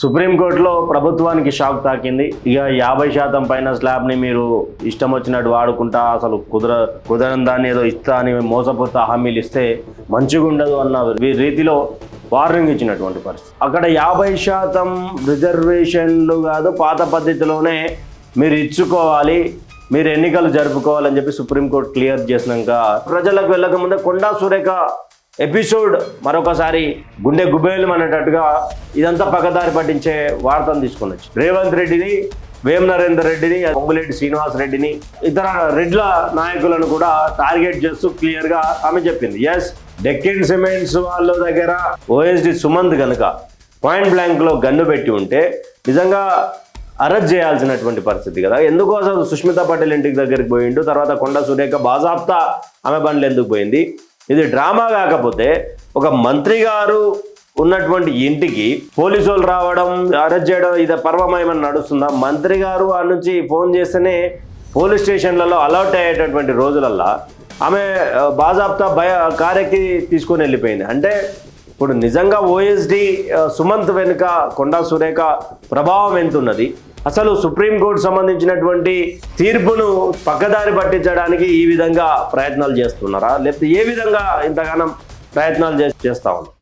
సుప్రీంకోర్టులో ప్రభుత్వానికి షాక్ తాకింది. ఇక 50% పైన స్లాబ్ని మీరు ఇష్టం వచ్చినట్టు వాడుకుంటా, అసలు కుదరని దాన్ని ఏదో ఇస్తా అని మోసపోతా హామీలు ఇస్తే మంచిగా ఉండదు అన్న రీతిలో వార్నింగ్ ఇచ్చినటువంటి పరిస్థితి. అక్కడ 50% రిజర్వేషన్లు కాదు, పాత పద్ధతిలోనే మీరు ఇచ్చుకోవాలి, మీరు ఎన్నికలు జరుపుకోవాలని చెప్పి సుప్రీంకోర్టు క్లియర్ చేసినాక ప్రజలకు వెళ్ళక ముందే కొండా సురేఖ ఎపిసోడ్ మరొకసారి గుండె గుబేలు అనేటట్టుగా ఇదంతా పక్కదారి పట్టించే వార్తను తీసుకుని వచ్చి రేవంత్ రెడ్డిని, వేం నరేందర్ రెడ్డిని, పొంగులేటి శ్రీనివాస్ రెడ్డిని, ఇతర రెడ్ల నాయకులను కూడా టార్గెట్ చేస్తూ క్లియర్గా ఆమె చెప్పింది. ఎస్, డెక్కిన్ సిమెంట్స్ వాళ్ళ దగ్గర ఓఎస్డి సుమంత్ కనుక పాయింట్ బ్లాంక్లో గన్ను పెట్టి ఉంటే నిజంగా అరెస్ట్ చేయాల్సినటువంటి పరిస్థితి కదా. ఎందుకు అసలు సుష్మితా పటేల్ ఇంటికి దగ్గరికి పోయిండు, తర్వాత కొండా సురేఖ బాజాప్తా ఆమె బండ్లు ఎందుకు పోయింది? ఇది డ్రామా కాకపోతే ఒక మంత్రి గారు ఉన్నటువంటి ఇంటికి పోలీసు వాళ్ళు రావడం, అరెస్ట్ చేయడం, ఇది పర్వమయమని నడుస్తుందా? మంత్రి గారు ఆ నుంచి ఫోన్ చేస్తేనే పోలీస్ స్టేషన్లలో అలర్ట్ అయ్యేటటువంటి రోజులల్లా ఆమె బాజాప్తా కారెక్కి తీసుకొని వెళ్ళిపోయింది. అంటే ఇప్పుడు నిజంగా ఓఎస్డి సుమంత్ వెనుక కొండా సురేఖ ప్రభావం ఎంత ఉన్నది? అసలు సుప్రీంకోర్టు సంబంధించినటువంటి తీర్పును పక్కదారి పట్టించడానికి ఈ విధంగా ప్రయత్నాలు చేస్తున్నారా, లేకపోతే ఏ విధంగా ఇంతగానం ప్రయత్నాలు చేస్తా ఉన్నారు?